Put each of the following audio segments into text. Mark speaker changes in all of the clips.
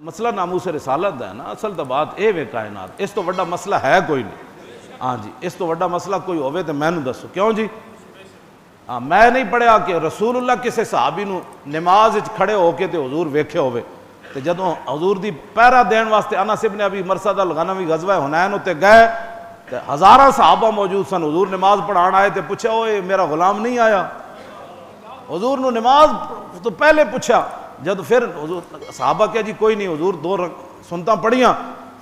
Speaker 1: مسئلہ ناموس رسالت ہے نا، اصل تو بات اے وے کائنات، اس تو وڈا مسئلہ ہے کوئی نہیں۔ ہاں جی، اس تو وڈا مسئلہ کوئی ہوئے تو میں نو دسو کیوں جی؟ ہاں میں نہیں پڑھیا کہ رسول اللہ کسے صحابی نو نماز کھڑے ہو کے تے حضور ویکھے ہوئے تے جدوں حضور دی پہرا دین واسطے انس ابن ابی مرثد الغنوی غزوہ حنین تے گئے تے ہزاراں صحابہ موجود سن، حضور نماز پڑھان آئے تے پوچھا اوئے میرا غلام نہیں آیا؟ حضور نو نماز تو پہلے پوچھا، جد پھر حضور صحابہ کیا جی کوئی نہیں، حضور دو سنتا پڑھیاں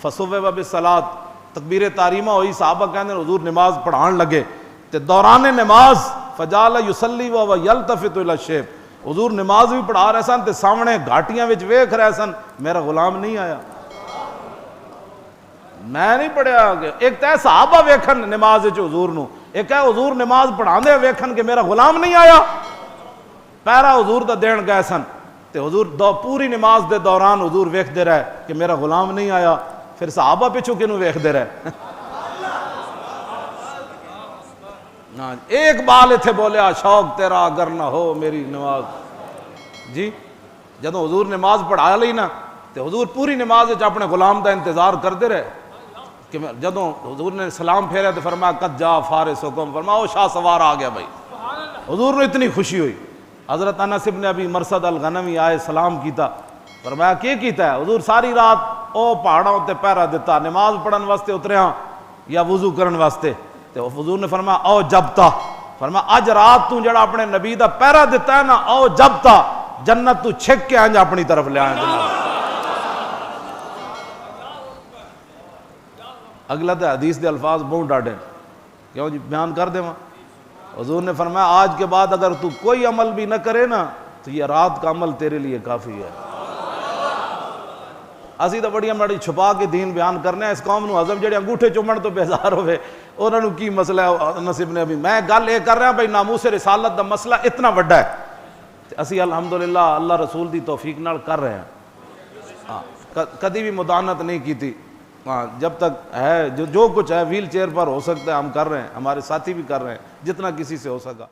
Speaker 1: فصوّب بالصلاۃ تکبیر تحریمہ ہوئی، صحابہ کہندے حضور نماز پڑھان لگے تے دوران نماز فجعل یصلی و یلتفت الی الشیب، حضور نماز بھی پڑھا رہے سن تے سامنے گھاٹیاں وچ ویکھ رہے سن میرا غلام نہیں آیا۔ میں نہیں پڑھیا کہ ایک تے صحابہ ویکھن نماز وچ حضور نو، ایک ہے حضور نماز پڑھاندے ویکھن کہ میرا غلام نہیں آیا۔ پہرا حضور دا دین گئے سن تے حضور پوری نماز دے دوران حضور ویکھ دے رہے کہ میرا غلام نہیں آیا، پھر صحابہ پچھو کنوں ویکھ دے رہے؟ ایک بال اتھے بولیا شوق تیرا اگر نہ ہو میری نماز جی، جدوں حضور نماز پڑھا لی نا تے حضور پوری نماز وچ اپنے غلام دا انتظار کرتے رہے کہ جدوں حضور نے سلام پھیرا تو فرمایا قد جاء فارسکم، فرمایا او شاہ سوار آ گیا بھائی۔ حضور نے اتنی خوشی ہوئی، حضرت انس ابن ابی مرثد الغنوی آئے سلام کیتا، فرمایا کی کیتا ہے؟ حضور ساری رات او پہاڑاں تے پہرا دیتا، نماز پڑھن واسطے اتریاں یا وضو کرن واسطے، تے حضور نے فرمایا او جبتا، فرمایا اج رات تو جڑا اپنے نبی دا پہرا دیتا ہے نا او جبتا، جنت تو چھک کے آنج اپنی طرف لے آئیں جناب۔ اگلا تے حدیث دے الفاظ بہت ڈاڈے کیوں جی بیان کر دے ماں۔ حضور نے فرمایا آج کے بعد اگر تو کوئی عمل بھی نہ کرے نا تو یہ رات کا عمل تیرے لیے کافی ہے۔ اسی تو بڑی بڑی چھپا کے دین بیان کرنے ہیں، اس قوم نو ہضم جڑے انگوٹھے چومن تو بیزار ہوئے انہوں نے کی مسئلہ ہے نصیب نے ابھی میں گل یہ کر رہا ہوں بھائی ناموس رسالت دا مسئلہ اتنا وڈا ہے اسی الحمدللہ اللہ رسول دی توفیق نال کر رہے ہیں، کدی بھی مدانت نہیں کی تھی۔ جب تک ہے جو کچھ ہے ویل چیئر پر ہو سکتا ہے ہم کر رہے ہیں، ہمارے ساتھی بھی کر رہے ہیں جتنا کسی سے ہو سکا۔